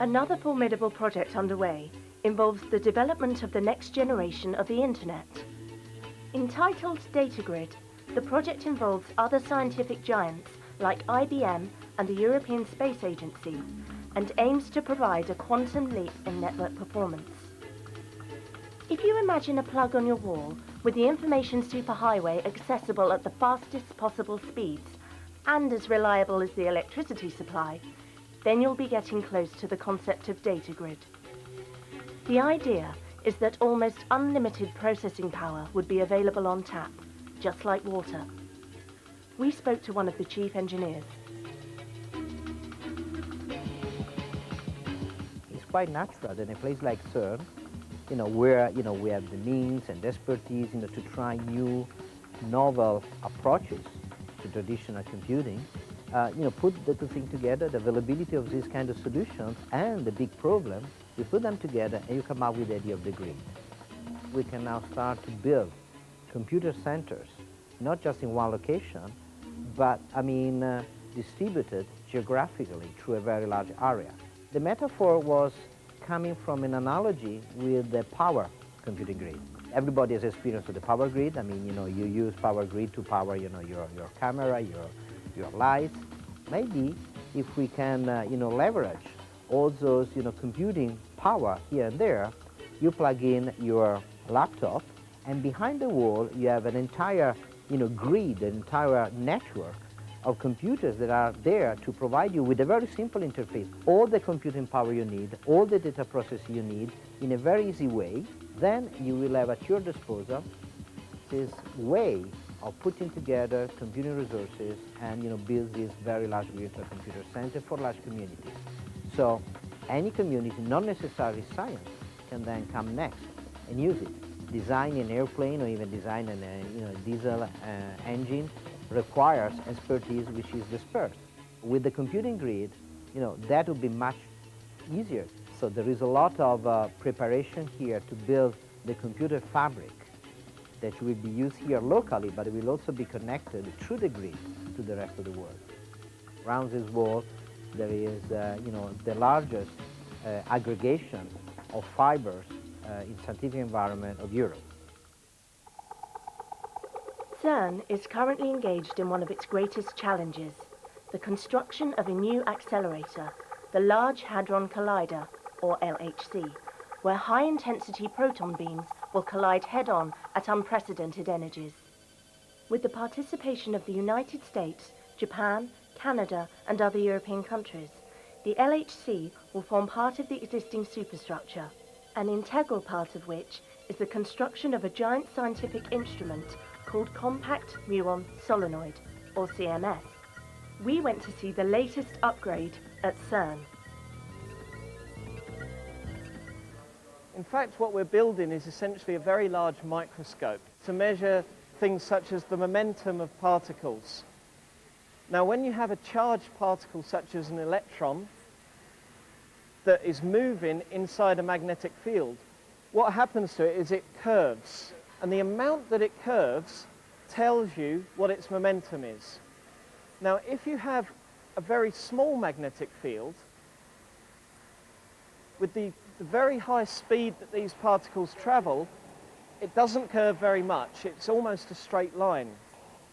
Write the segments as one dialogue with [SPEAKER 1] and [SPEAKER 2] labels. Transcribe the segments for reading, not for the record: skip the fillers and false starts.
[SPEAKER 1] Another formidable project underway involves the development of the next generation of the Internet. Entitled Data Grid, the project involves other scientific giants like IBM and the European Space Agency and aims to provide a quantum leap in network performance. If you imagine a plug on your wall with the information superhighway accessible at the fastest possible speeds and as reliable as the electricity supply, then you'll be getting close to the concept of data grid. The idea is that almost unlimited processing power would be available on tap, just like water. We spoke to one of the chief engineers.
[SPEAKER 2] It's quite natural that in a place like CERN, where we have the means and expertise, to try new, novel approaches to traditional computing, put the two things together, the availability of these kind of solutions and the big problem, you put them together and you come up with the idea of the grid. We can now start to build computer centers, not just in one location, but distributed geographically through a very large area. The metaphor was coming from an analogy with the power computing grid. Everybody has experience with the power grid. You use power grid to power, your camera, your lights. Maybe if we can, leverage all those, computing power here and there, you plug in your laptop, and behind the wall you have an entire, grid, an entire network of computers that are there to provide you with a very simple interface, all the computing power you need, all the data processing you need in a very easy way. Then you will have at your disposal this way of putting together computing resources and build this very large virtual computer center for large communities. So any community, not necessarily science, can then come next and use it. Design an airplane or even design a diesel engine requires expertise which is dispersed. With the computing grid, that would be much easier. So there is a lot of preparation here to build the computer fabric that will be used here locally, but it will also be connected through the grid to the rest of the world. Around this wall, there is, the largest aggregation of fibers in scientific environment of Europe.
[SPEAKER 1] CERN is currently engaged in one of its greatest challenges, the construction of a new accelerator, the Large Hadron Collider, or LHC, where high-intensity proton beams will collide head-on at unprecedented energies. With the participation of the United States, Japan, Canada, and other European countries, the LHC will form part of the existing superstructure, an integral part of which is the construction of a giant scientific instrument called Compact Muon Solenoid, or CMS. We went to see the latest upgrade at CERN.
[SPEAKER 3] In fact, what we're building is essentially a very large microscope to measure things such as the momentum of particles. Now, when you have a charged particle such as an electron that is moving inside a magnetic field, what happens to it is it curves. And the amount that it curves tells you what its momentum is. Now, if you have a very small magnetic field, with the very high speed that these particles travel, it doesn't curve very much. It's almost a straight line.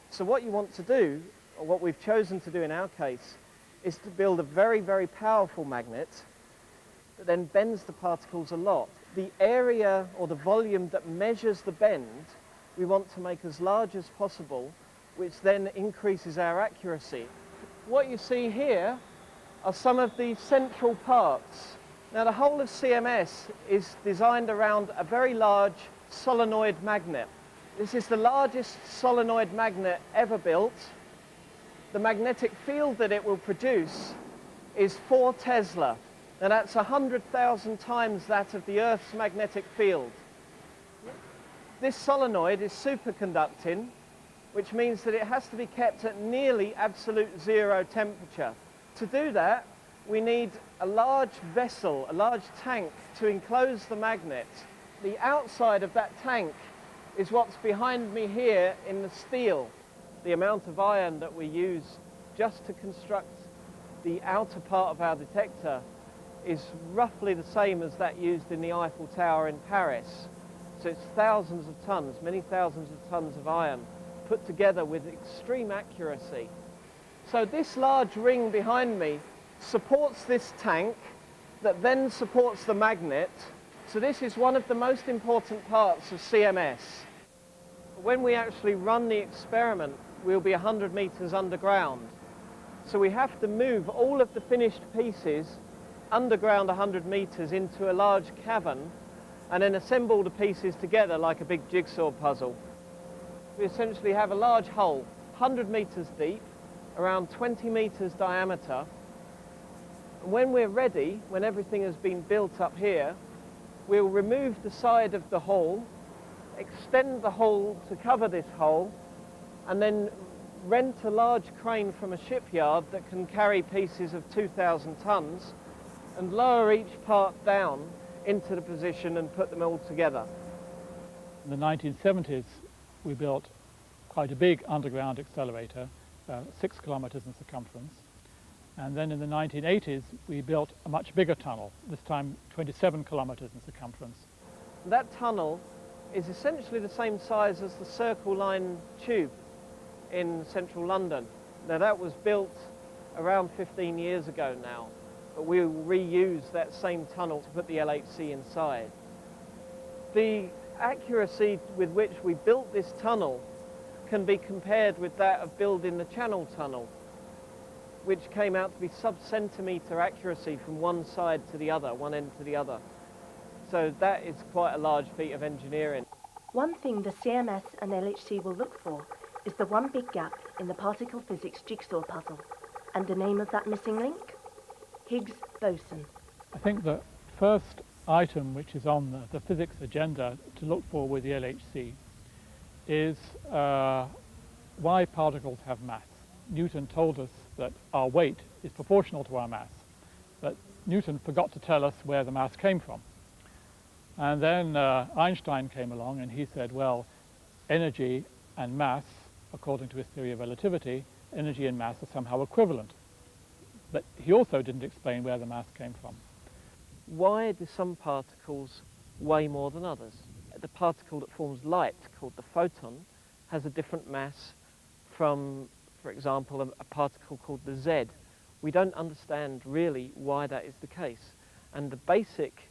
[SPEAKER 3] So what you want to do, or what we've chosen to do in our case, is to build a very, very powerful magnet that then bends the particles a lot. The area or the volume that measures the bend, we want to make as large as possible, which then increases our accuracy. What you see here are some of the central parts. Now, the whole of CMS is designed around a very large solenoid magnet. This is the largest solenoid magnet ever built. The magnetic field that it will produce is 4 Tesla. Now, that's 100,000 times that of the Earth's magnetic field. This solenoid is superconducting, which means that it has to be kept at nearly absolute zero temperature. To do that, we need a large vessel, a large tank to enclose the magnet. The outside of that tank is what's behind me here in the steel. The amount of iron that we use just to construct the outer part of our detector is roughly the same as that used in the Eiffel Tower in Paris. So it's thousands of tons, many thousands of tons of iron put together with extreme accuracy. So this large ring behind me supports this tank that then supports the magnet. So this is one of the most important parts of CMS. When we actually run the experiment, we'll be 100 meters underground. So we have to move all of the finished pieces underground 100 meters into a large cavern and then assemble the pieces together like a big jigsaw puzzle. We essentially have a large hole, 100 meters deep, around 20 meters diameter. And when we're ready, when everything has been built up here, we'll remove the side of the hole, extend the hole to cover this hole, and then rent a large crane from a shipyard that can carry pieces of 2,000 tons and lower each part down into the position and put them all together.
[SPEAKER 4] In the 1970s, we built quite a big underground accelerator, 6 kilometers in circumference. And then in the 1980s, we built a much bigger tunnel, this time 27 kilometers in circumference.
[SPEAKER 3] That tunnel is essentially the same size as the Circle Line tube in central London. Now that was built around 15 years ago now, but we'll reuse that same tunnel to put the LHC inside. The accuracy with which we built this tunnel can be compared with that of building the Channel Tunnel, which came out to be sub-centimetre accuracy from one side to the other, one end to the other. So that is quite a large feat of engineering.
[SPEAKER 1] One thing the CMS and LHC will look for is the one big gap in the particle physics jigsaw puzzle. And the name of that missing link? Higgs boson.
[SPEAKER 4] I think the first item which is on the physics agenda to look for with the LHC is why particles have mass. Newton told us that our weight is proportional to our mass, but Newton forgot to tell us where the mass came from. And then Einstein came along and he said, well, energy and mass, according to his theory of relativity, energy and mass are somehow equivalent. But he also didn't explain where the mass came from.
[SPEAKER 3] Why do some particles weigh more than others? The particle that forms light, called the photon, has a different mass from, for example, a particle called the Z. We don't understand really why that is the case. And the basic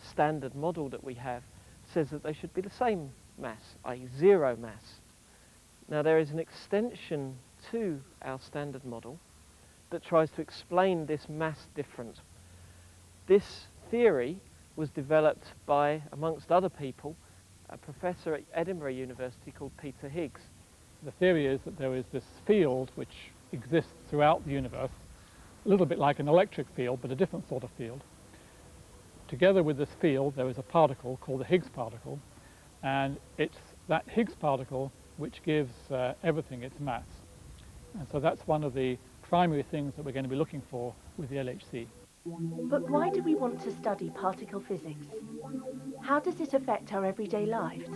[SPEAKER 3] standard model that we have says that they should be the same mass, i.e. zero mass. Now there is an extension to our standard model that tries to explain this mass difference. This theory was developed by, amongst other people, a professor at Edinburgh University called Peter Higgs.
[SPEAKER 4] The theory is that there is this field which exists throughout the universe, a little bit like an electric field, but a different sort of field. Together with this field, there is a particle called the Higgs particle, and it's that Higgs particle which gives everything its mass. And so that's one of the primary things that we're going to be looking for with the LHC.
[SPEAKER 1] But why do we want to study particle physics? How does it affect our everyday lives?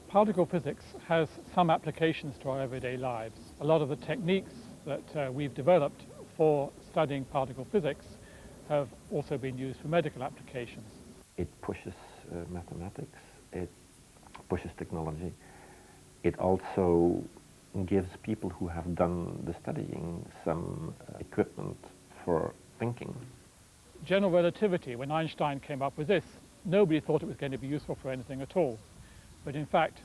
[SPEAKER 4] Particle physics has some applications to our everyday lives. A lot of the techniques that we've developed for studying particle physics have also been used for medical applications.
[SPEAKER 5] It pushes mathematics, it pushes technology. It also gives people who have done the studying some equipment for thinking.
[SPEAKER 4] General relativity, when Einstein came up with this, nobody thought it was going to be useful for anything at all. But in fact,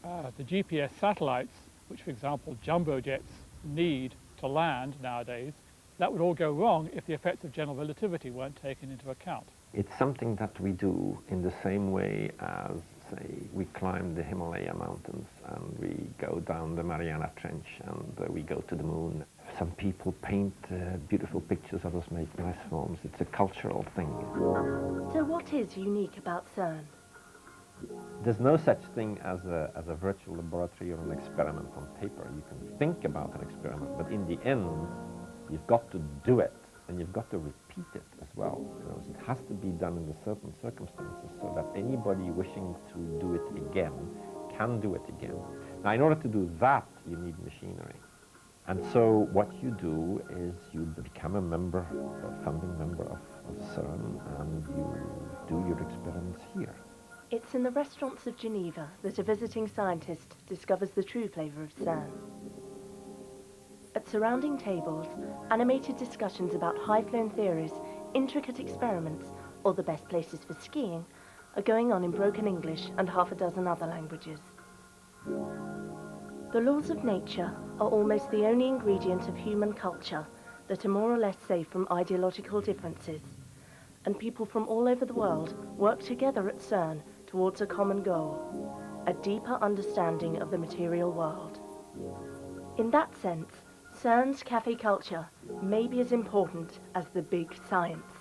[SPEAKER 4] the GPS satellites, which for example jumbo jets need to land nowadays, that would all go wrong if the effects of general relativity weren't taken into account.
[SPEAKER 5] It's something that we do in the same way as, say, we climb the Himalaya mountains and we go down the Mariana Trench and we go to the moon. Some people paint beautiful pictures, others make nice films. It's a cultural thing.
[SPEAKER 1] So what is unique about CERN?
[SPEAKER 5] There's no such thing as a virtual laboratory or an experiment on paper. You can think about an experiment, but in the end, you've got to do it, and you've got to repeat it as well. You know, it has to be done in certain circumstances so that anybody wishing to do it again can do it again. Now, in order to do that, you need machinery. And so what you do is you become a member, a founding member of CERN, and you do your experiments here.
[SPEAKER 1] It's in the restaurants of Geneva that a visiting scientist discovers the true flavour of CERN. At surrounding tables, animated discussions about high-flown theories, intricate experiments, or the best places for skiing are going on in broken English and half a dozen other languages. The laws of nature are almost the only ingredient of human culture that are more or less safe from ideological differences, and people from all over the world work together at CERN towards a common goal, a deeper understanding of the material world. In that sense, CERN's cafe culture may be as important as the big science.